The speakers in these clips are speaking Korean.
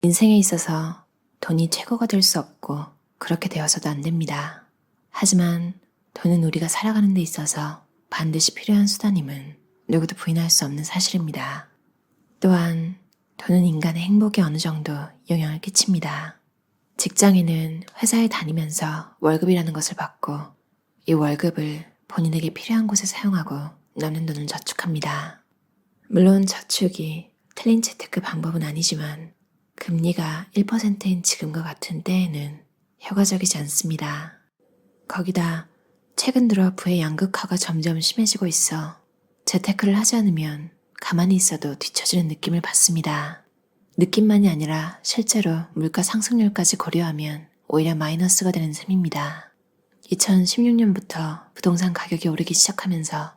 인생에 있어서 돈이 최고가 될 수 없고 그렇게 되어서도 안 됩니다. 하지만 돈은 우리가 살아가는 데 있어서 반드시 필요한 수단임은 누구도 부인할 수 없는 사실입니다. 또한 돈은 인간의 행복에 어느 정도 영향을 끼칩니다. 직장인은 회사에 다니면서 월급이라는 것을 받고 이 월급을 본인에게 필요한 곳에 사용하고 남는 돈을 저축합니다. 물론 저축이 틀린 재테크 방법은 아니지만 금리가 1%인 지금과 같은 때에는 효과적이지 않습니다. 거기다 최근 들어 부의 양극화가 점점 심해지고 있어 재테크를 하지 않으면 가만히 있어도 뒤처지는 느낌을 받습니다. 느낌만이 아니라 실제로 물가 상승률까지 고려하면 오히려 마이너스가 되는 셈입니다. 2016년부터 부동산 가격이 오르기 시작하면서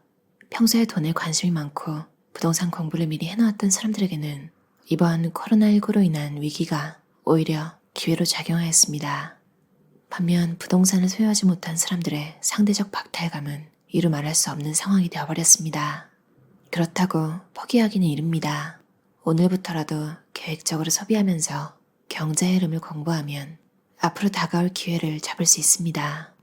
평소에 돈에 관심이 많고 부동산 공부를 미리 해놓았던 사람들에게는 이번 코로나19로 인한 위기가 오히려 기회로 작용하였습니다. 반면 부동산을 소유하지 못한 사람들의 상대적 박탈감은 이루 말할 수 없는 상황이 되어버렸습니다. 그렇다고 포기하기는 이릅니다. 오늘부터라도 계획적으로 소비하면서 경제의 흐름을 공부하면 앞으로 다가올 기회를 잡을 수 있습니다.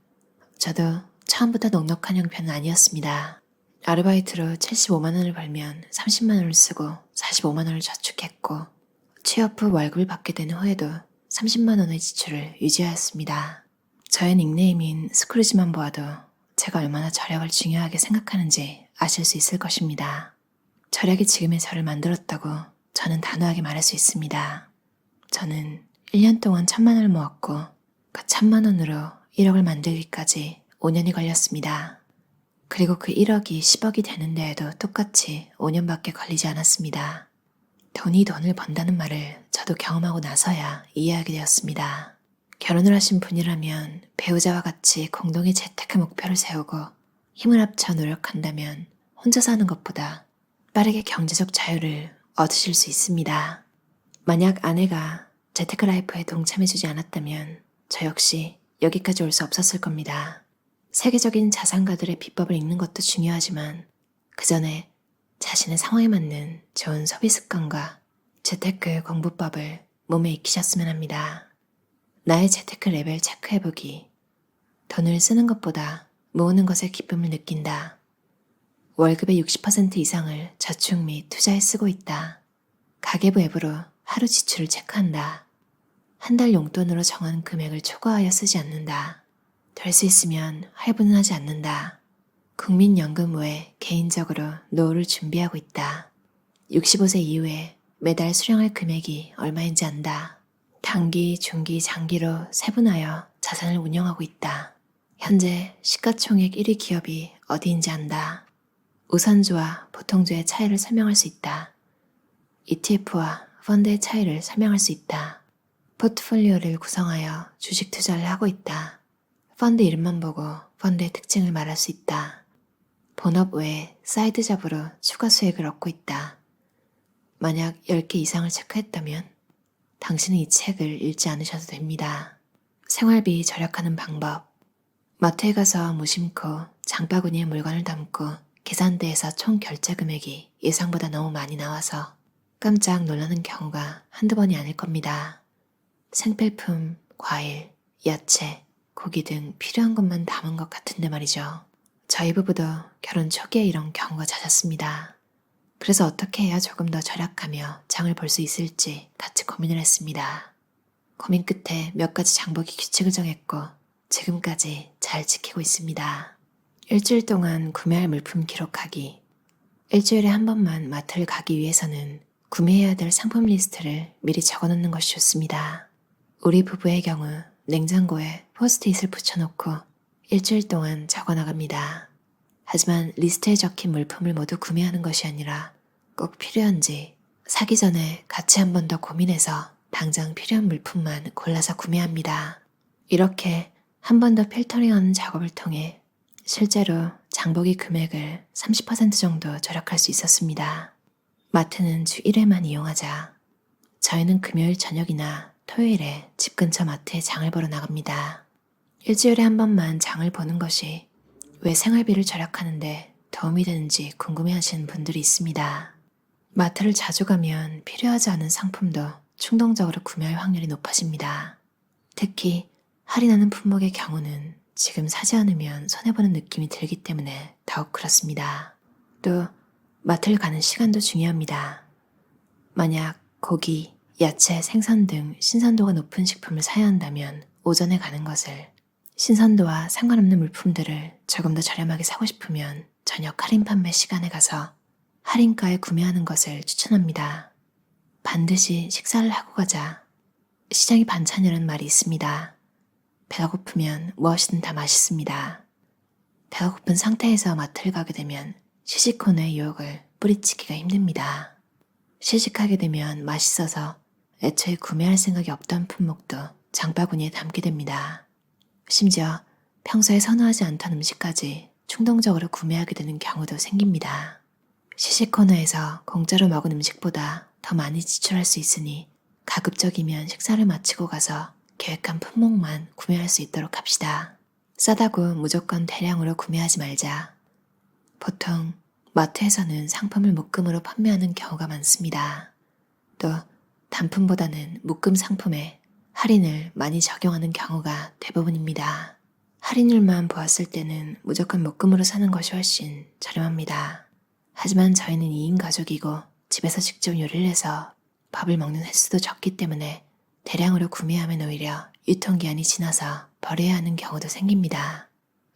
저도 처음부터 넉넉한 형편은 아니었습니다. 아르바이트로 75만 원을 벌면 30만 원을 쓰고 45만 원을 저축했고 취업 후 월급을 받게 된 후에도 30만 원의 지출을 유지하였습니다. 저의 닉네임인 스크루지만 보아도 제가 얼마나 절약을 중요하게 생각하는지 아실 수 있을 것입니다. 절약이 지금의 저를 만들었다고 저는 단호하게 말할 수 있습니다. 저는 1년 동안 1,000만 원을 모았고 그 1,000만 원으로 1억을 만들기까지 5년이 걸렸습니다. 그리고 그 1억이 10억이 되는 데에도 똑같이 5년밖에 걸리지 않았습니다. 돈이 돈을 번다는 말을 저도 경험하고 나서야 이해하게 되었습니다. 결혼을 하신 분이라면 배우자와 같이 공동의 재테크 목표를 세우고 힘을 합쳐 노력한다면 혼자 사는 것보다 빠르게 경제적 자유를 얻으실 수 있습니다. 만약 아내가 재테크 라이프에 동참해주지 않았다면 저 역시 여기까지 올 수 없었을 겁니다. 세계적인 자산가들의 비법을 읽는 것도 중요하지만 그 전에 자신의 상황에 맞는 좋은 소비 습관과 재테크 공부법을 몸에 익히셨으면 합니다. 나의 재테크 레벨 체크해보기. 돈을 쓰는 것보다 모으는 것에 기쁨을 느낀다. 월급의 60% 이상을 저축 및 투자에 쓰고 있다. 가계부 앱으로 하루 지출을 체크한다. 한 달 용돈으로 정한 금액을 초과하여 쓰지 않는다. 될 수 있으면 할부는 하지 않는다. 국민연금 외에 개인적으로 노후를 준비하고 있다. 65세 이후에 매달 수령할 금액이 얼마인지 안다. 단기, 중기, 장기로 세분하여 자산을 운영하고 있다. 현재 시가총액 1위 기업이 어디인지 안다. 우선주와 보통주의 차이를 설명할 수 있다. ETF와 펀드의 차이를 설명할 수 있다. 포트폴리오를 구성하여 주식 투자를 하고 있다. 펀드 이름만 보고 펀드의 특징을 말할 수 있다. 본업 외에 사이드 잡으로 추가 수익을 얻고 있다. 만약 10개 이상을 체크했다면 당신은 이 책을 읽지 않으셔도 됩니다. 생활비 절약하는 방법. 마트에 가서 무심코 장바구니에 물건을 담고 계산대에서 총 결제 금액이 예상보다 너무 많이 나와서 깜짝 놀라는 경우가 한두 번이 아닐 겁니다. 생필품, 과일, 야채, 고기 등 필요한 것만 담은 것 같은데 말이죠. 저희 부부도 결혼 초기에 이런 경우가 잦았습니다. 그래서 어떻게 해야 조금 더 절약하며 장을 볼 수 있을지 같이 고민을 했습니다. 고민 끝에 몇 가지 장보기 규칙을 정했고 지금까지 잘 지키고 있습니다. 일주일 동안 구매할 물품 기록하기. 일주일에 한 번만 마트를 가기 위해서는 구매해야 될 상품 리스트를 미리 적어놓는 것이 좋습니다. 우리 부부의 경우 냉장고에 포스트잇을 붙여놓고 일주일 동안 적어나갑니다. 하지만 리스트에 적힌 물품을 모두 구매하는 것이 아니라 꼭 필요한지 사기 전에 같이 한 번 더 고민해서 당장 필요한 물품만 골라서 구매합니다. 이렇게 한 번 더 필터링하는 작업을 통해 실제로 장보기 금액을 30% 정도 절약할 수 있었습니다. 마트는 주 1회만 이용하자. 저희는 금요일 저녁이나 토요일에 집 근처 마트에 장을 보러 나갑니다. 일주일에 한 번만 장을 보는 것이 왜 생활비를 절약하는데 도움이 되는지 궁금해하시는 분들이 있습니다. 마트를 자주 가면 필요하지 않은 상품도 충동적으로 구매할 확률이 높아집니다. 특히 할인하는 품목의 경우는 지금 사지 않으면 손해보는 느낌이 들기 때문에 더욱 그렇습니다. 또 마트를 가는 시간도 중요합니다. 만약 고기, 야채, 생선 등 신선도가 높은 식품을 사야 한다면 오전에 가는 것을, 신선도와 상관없는 물품들을 조금 더 저렴하게 사고 싶으면 저녁 할인 판매 시간에 가서 할인가에 구매하는 것을 추천합니다. 반드시 식사를 하고 가자. 시장이 반찬이라는 말이 있습니다. 배가 고프면 무엇이든 다 맛있습니다. 배가 고픈 상태에서 마트를 가게 되면 시식코너의 유혹을 뿌리치기가 힘듭니다. 시식하게 되면 맛있어서 애초에 구매할 생각이 없던 품목도 장바구니에 담게 됩니다. 심지어 평소에 선호하지 않던 음식까지 충동적으로 구매하게 되는 경우도 생깁니다. 시식코너에서 공짜로 먹은 음식보다 더 많이 지출할 수 있으니 가급적이면 식사를 마치고 가서 계획한 품목만 구매할 수 있도록 합시다. 싸다고 무조건 대량으로 구매하지 말자. 보통 마트에서는 상품을 묶음으로 판매하는 경우가 많습니다. 또 단품보다는 묶음 상품에 할인을 많이 적용하는 경우가 대부분입니다. 할인율만 보았을 때는 무조건 묶음으로 사는 것이 훨씬 저렴합니다. 하지만 저희는 2인 가족이고 집에서 직접 요리를 해서 밥을 먹는 횟수도 적기 때문에 대량으로 구매하면 오히려 유통기한이 지나서 버려야 하는 경우도 생깁니다.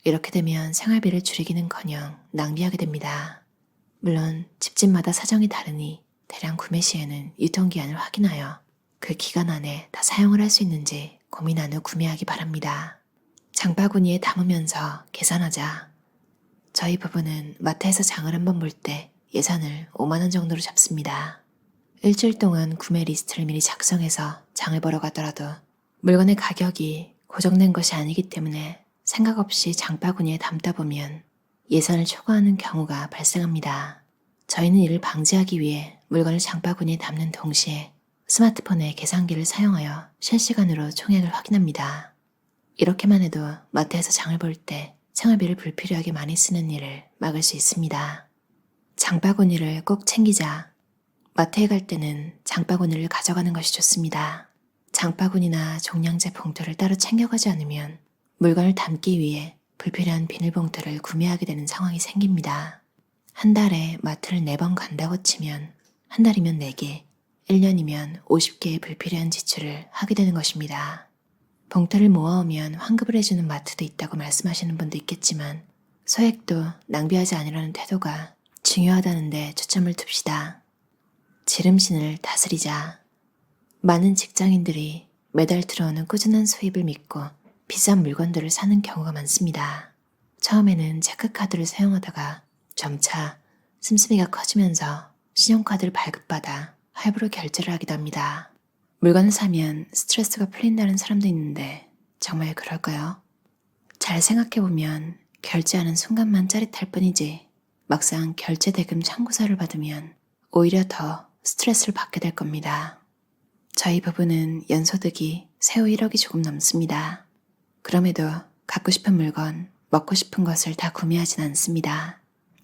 이렇게 되면 생활비를 줄이기는커녕 낭비하게 됩니다. 물론 집집마다 사정이 다르니 대량 구매 시에는 유통기한을 확인하여 그 기간 안에 다 사용을 할 수 있는지 고민한 후 구매하기 바랍니다. 장바구니에 담으면서 계산하자. 저희 부부는 마트에서 장을 한번 볼 때 예산을 5만 원 정도로 잡습니다. 일주일 동안 구매 리스트를 미리 작성해서 장을 보러 가더라도 물건의 가격이 고정된 것이 아니기 때문에 생각 없이 장바구니에 담다 보면 예산을 초과하는 경우가 발생합니다. 저희는 이를 방지하기 위해 물건을 장바구니에 담는 동시에 스마트폰의 계산기를 사용하여 실시간으로 총액을 확인합니다. 이렇게만 해도 마트에서 장을 볼 때 생활비를 불필요하게 많이 쓰는 일을 막을 수 있습니다. 장바구니를 꼭 챙기자. 마트에 갈 때는 장바구니를 가져가는 것이 좋습니다. 장바구니나 종량제 봉투를 따로 챙겨가지 않으면 물건을 담기 위해 불필요한 비닐봉투를 구매하게 되는 상황이 생깁니다. 한 달에 마트를 4번 간다고 치면 한 달이면 4개, 1년이면 50개의 불필요한 지출을 하게 되는 것입니다. 봉투를 모아오면 환급을 해주는 마트도 있다고 말씀하시는 분도 있겠지만 소액도 낭비하지 않으려는 태도가 중요하다는 데 초점을 둡시다. 지름신을 다스리자. 많은 직장인들이 매달 들어오는 꾸준한 수입을 믿고 비싼 물건들을 사는 경우가 많습니다. 처음에는 체크카드를 사용하다가 점차 씀씀이가 커지면서 신용카드를 발급받아 할부로 결제를 하기도 합니다. 물건을 사면 스트레스가 풀린다는 사람도 있는데 정말 그럴까요? 잘 생각해보면 결제하는 순간만 짜릿할 뿐이지 막상 결제 대금 청구서를 받으면 오히려 더 스트레스를 받게 될 겁니다. 저희 부부는 연소득이 세후 1억이 조금 넘습니다. 그럼에도 갖고 싶은 물건, 먹고 싶은 것을 다 구매하진 않습니다.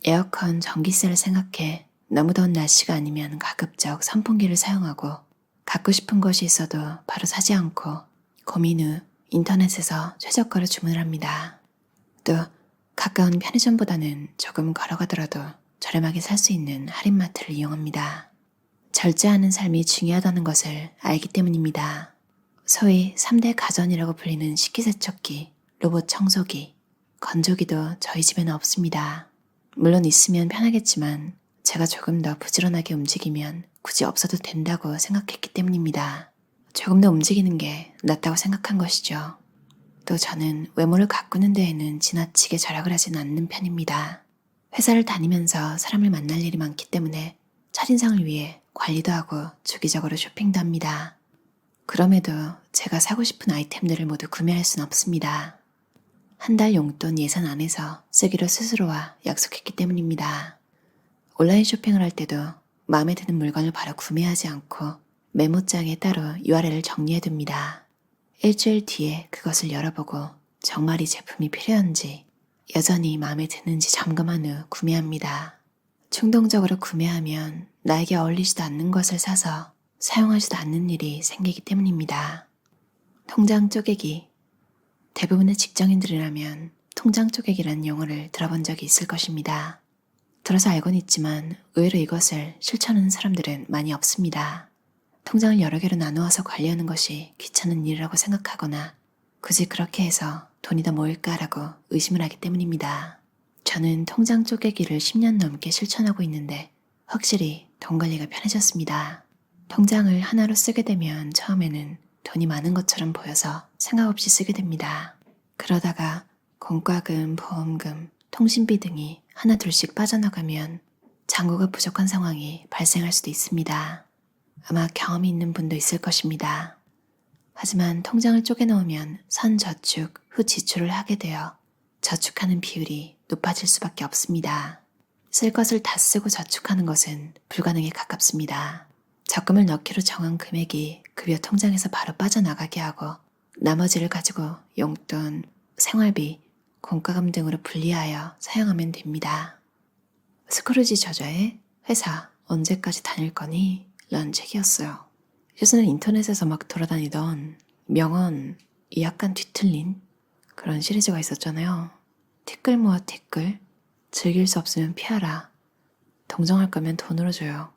에어컨, 전기세를 생각해 너무 더운 날씨가 아니면 가급적 선풍기를 사용하고 갖고 싶은 것이 있어도 바로 사지 않고 고민 후 인터넷에서 최저가로 주문을 합니다. 또 가까운 편의점보다는 조금 걸어가더라도 저렴하게 살 수 있는 할인마트를 이용합니다. 절제하는 삶이 중요하다는 것을 알기 때문입니다. 소위 3대 가전이라고 불리는 식기세척기, 로봇 청소기, 건조기도 저희 집에는 없습니다. 물론 있으면 편하겠지만 제가 조금 더 부지런하게 움직이면 굳이 없어도 된다고 생각했기 때문입니다. 조금 더 움직이는 게 낫다고 생각한 것이죠. 또 저는 외모를 가꾸는 데에는 지나치게 절약을 하진 않는 편입니다. 회사를 다니면서 사람을 만날 일이 많기 때문에 첫인상을 위해 관리도 하고 주기적으로 쇼핑도 합니다. 그럼에도 제가 사고 싶은 아이템들을 모두 구매할 수는 없습니다. 한 달 용돈 예산 안에서 쓰기로 스스로와 약속했기 때문입니다. 온라인 쇼핑을 할 때도 마음에 드는 물건을 바로 구매하지 않고 메모장에 따로 URL을 정리해둡니다. 일주일 뒤에 그것을 열어보고 정말 이 제품이 필요한지 여전히 마음에 드는지 점검한 후 구매합니다. 충동적으로 구매하면 나에게 어울리지도 않는 것을 사서 사용하지도 않는 일이 생기기 때문입니다. 통장 쪼개기. 대부분의 직장인들이라면 통장 쪼개기라는 용어를 들어본 적이 있을 것입니다. 들어서 알고는 있지만 의외로 이것을 실천하는 사람들은 많이 없습니다. 통장을 여러 개로 나누어서 관리하는 것이 귀찮은 일이라고 생각하거나 굳이 그렇게 해서 돈이 더 모일까라고 의심을 하기 때문입니다. 저는 통장 쪼개기를 10년 넘게 실천하고 있는데 확실히 돈 관리가 편해졌습니다. 통장을 하나로 쓰게 되면 처음에는 돈이 많은 것처럼 보여서 생각 없이 쓰게 됩니다. 그러다가 공과금, 보험금, 통신비 등이 하나 둘씩 빠져나가면 잔고가 부족한 상황이 발생할 수도 있습니다. 아마 경험이 있는 분도 있을 것입니다. 하지만 통장을 쪼개 놓으면 선저축, 후 지출을 하게 되어 저축하는 비율이 높아질 수밖에 없습니다. 쓸 것을 다 쓰고 저축하는 것은 불가능에 가깝습니다. 적금을 넣기로 정한 금액이 급여 통장에서 바로 빠져나가게 하고 나머지를 가지고 용돈, 생활비, 공과금 등으로 분리하여 사용하면 됩니다. 스크루지 저자의 회사 언제까지 다닐 거니? 라는 책이었어요. 예전에 인터넷에서 막 돌아다니던 명언이 약간 뒤틀린 그런 시리즈가 있었잖아요. 티끌 모아 티끌, 즐길 수 없으면 피하라, 동정할 거면 돈으로 줘요,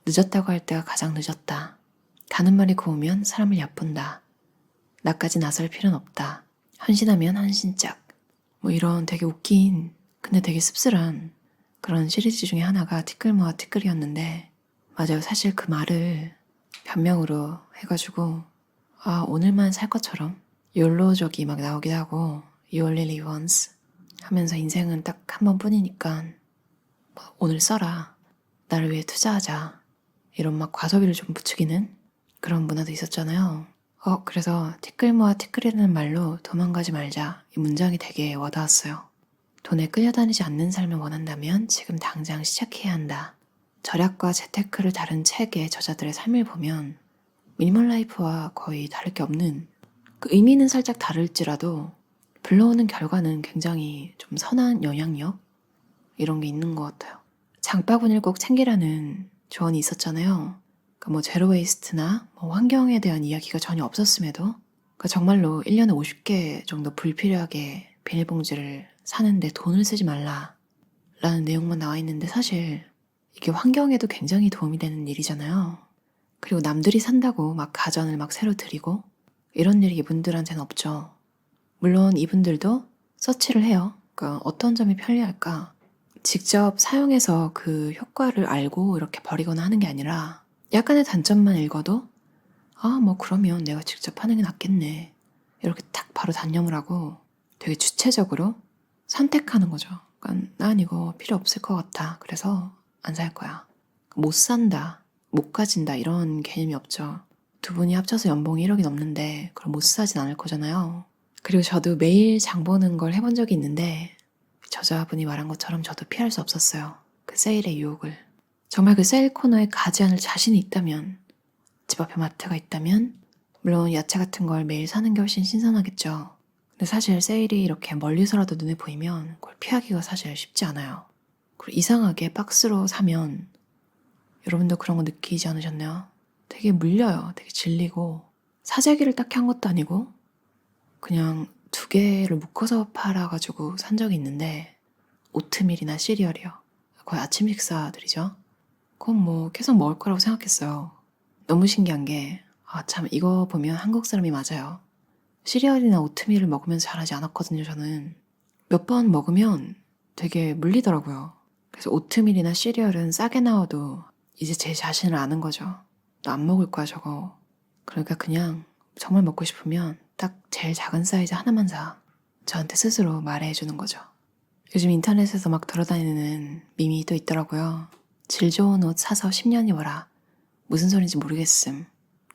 늦었다고 할 때가 가장 늦었다, 가는 말이 고우면 사람을 얕본다, 나까지 나설 필요는 없다, 헌신하면 헌신짝, 뭐 이런 되게 웃긴 근데 되게 씁쓸한 그런 시리즈 중에 하나가 티끌 모아 티끌이었는데 맞아요. 사실 그 말을 변명으로 해가지고 오늘만 살 것처럼 욜로족이 막 나오기도 하고 You only live once 하면서 인생은 딱 한 번뿐이니까 오늘 써라, 나를 위해 투자하자, 이런 막 과소비를 좀 부추기는 그런 문화도 있었잖아요. 그래서 티끌 모아 티끌이라는 말로 도망가지 말자, 이 문장이 되게 와닿았어요. 돈에 끌려다니지 않는 삶을 원한다면 지금 당장 시작해야 한다. 절약과 재테크를 다룬 책의 저자들의 삶을 보면 미니멀 라이프와 거의 다를 게 없는, 그 의미는 살짝 다를지라도 불러오는 결과는 굉장히 좀 선한 영향력 이런 게 있는 것 같아요. 장바구니를 꼭 챙기라는 조언이 있었잖아요. 그러니까 뭐 제로 웨이스트나 뭐 환경에 대한 이야기가 전혀 없었음에도 그러니까 정말로 1년에 50개 정도 불필요하게 비닐봉지를 사는데 돈을 쓰지 말라 라는 내용만 나와 있는데 사실 이게 환경에도 굉장히 도움이 되는 일이잖아요. 그리고 남들이 산다고 막 가전을 막 새로 들이고 이런 일이 이분들한테는 없죠. 물론 이분들도 서치를 해요. 그러니까 어떤 점이 편리할까? 직접 사용해서 그 효과를 알고 이렇게 버리거나 하는 게 아니라 약간의 단점만 읽어도 뭐 그러면 내가 직접 하는 게 낫겠네, 이렇게 딱 바로 단념을 하고 되게 주체적으로 선택하는 거죠. 그러니까 난 이거 필요 없을 것 같아, 그래서 안 살 거야. 못 산다, 못 가진다 이런 개념이 없죠. 두 분이 합쳐서 연봉이 1억이 넘는데 그럼 못 사진 않을 거잖아요. 그리고 저도 매일 장 보는 걸 해본 적이 있는데 저자분이 말한 것처럼 저도 피할 수 없었어요. 그 세일의 유혹을. 정말 그 세일 코너에 가지 않을 자신이 있다면, 집 앞에 마트가 있다면 물론 야채 같은 걸 매일 사는 게 훨씬 신선하겠죠. 근데 사실 세일이 이렇게 멀리서라도 눈에 보이면 그걸 피하기가 사실 쉽지 않아요. 그리고 이상하게 박스로 사면 여러분도 그런 거 느끼지 않으셨나요? 되게 물려요. 되게 질리고 사재기를 딱히 한 것도 아니고 그냥 2개를 묶어서 팔아가지고 산 적이 있는데 오트밀이나 시리얼이요. 거의 아침 식사들이죠. 그건 뭐 계속 먹을 거라고 생각했어요. 너무 신기한 게 참 이거 보면 한국 사람이 맞아요. 시리얼이나 오트밀을 먹으면서 자라지 않았거든요. 저는 몇 번 먹으면 되게 물리더라고요. 그래서 오트밀이나 시리얼은 싸게 나와도 이제 제 자신을 아는 거죠. 나 안 먹을 거야 저거. 그러니까 그냥 정말 먹고 싶으면 딱 제일 작은 사이즈 하나만 사. 저한테 스스로 말해주는 거죠. 요즘 인터넷에서 막 돌아다니는 밈이 또 있더라고요. 질 좋은 옷 사서 10년 입어라. 무슨 소린지 모르겠음.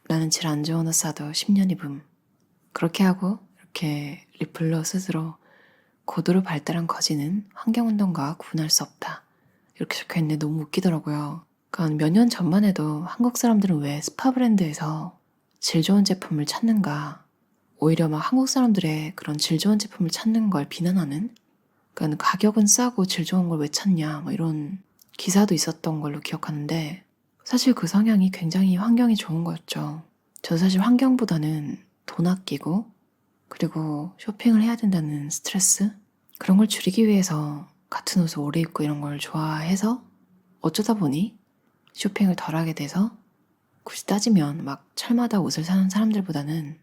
나는 질 안 좋은 옷 사도 10년 입음. 그렇게 하고 이렇게 리플로 스스로 고도로 발달한 거지는 환경운동가 구분할 수 없다, 이렇게 적혀있는데 너무 웃기더라고요. 그러니까 몇 년 전만 해도 한국 사람들은 왜 스파 브랜드에서 질 좋은 제품을 찾는가, 오히려 막 한국 사람들의 그런 질 좋은 제품을 찾는 걸 비난하는, 그러니까 가격은 싸고 질 좋은 걸 왜 찾냐 뭐 이런 기사도 있었던 걸로 기억하는데 사실 그 성향이 굉장히 환경이 좋은 거였죠. 저도 사실 환경보다는 돈 아끼고 그리고 쇼핑을 해야 된다는 스트레스? 그런 걸 줄이기 위해서 같은 옷을 오래 입고 이런 걸 좋아해서 어쩌다 보니 쇼핑을 덜 하게 돼서 굳이 따지면 막 철마다 옷을 사는 사람들보다는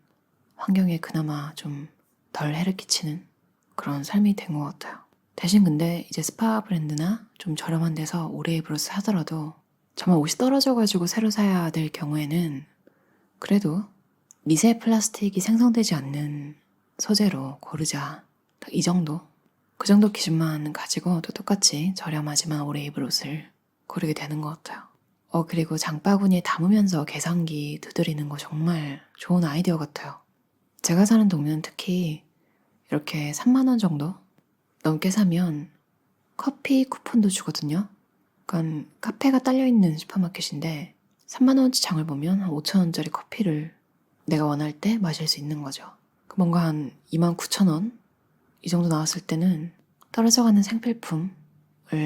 환경에 그나마 좀 덜 해를 끼치는 그런 삶이 된 것 같아요. 대신 근데 이제 스파 브랜드나 좀 저렴한 데서 오래 입으로 사더라도 정말 옷이 떨어져가지고 새로 사야 될 경우에는 그래도 미세 플라스틱이 생성되지 않는 소재로 고르자. 이 정도? 그 정도 기준만 가지고 또 똑같이 저렴하지만 오래 입을 옷을 고르게 되는 것 같아요. 그리고 장바구니에 담으면서 계산기 두드리는 거 정말 좋은 아이디어 같아요. 제가 사는 동네는 특히 이렇게 3만 원 정도 넘게 사면 커피 쿠폰도 주거든요. 그러니까 카페가 딸려있는 슈퍼마켓인데 3만 원어치 장을 보면 한 5천 원짜리 커피를 내가 원할 때 마실 수 있는 거죠. 뭔가 한 2만 9천 원? 이 정도 나왔을 때는 떨어져가는 생필품을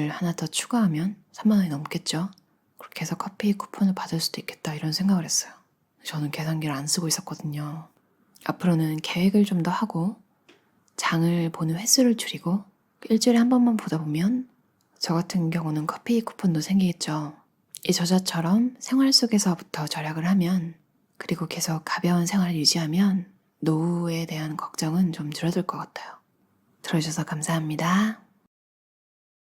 하나 더 추가하면 3만 원이 넘겠죠. 그렇게 해서 커피 쿠폰을 받을 수도 있겠다 이런 생각을 했어요. 저는 계산기를 안 쓰고 있었거든요. 앞으로는 계획을 좀 더 하고 장을 보는 횟수를 줄이고 일주일에 한 번만 보다 보면 저 같은 경우는 커피 쿠폰도 생기겠죠. 이 저자처럼 생활 속에서부터 절약을 하면 그리고 계속 가벼운 생활을 유지하면 노후에 대한 걱정은 좀 줄어들 것 같아요. 들어주셔서 감사합니다.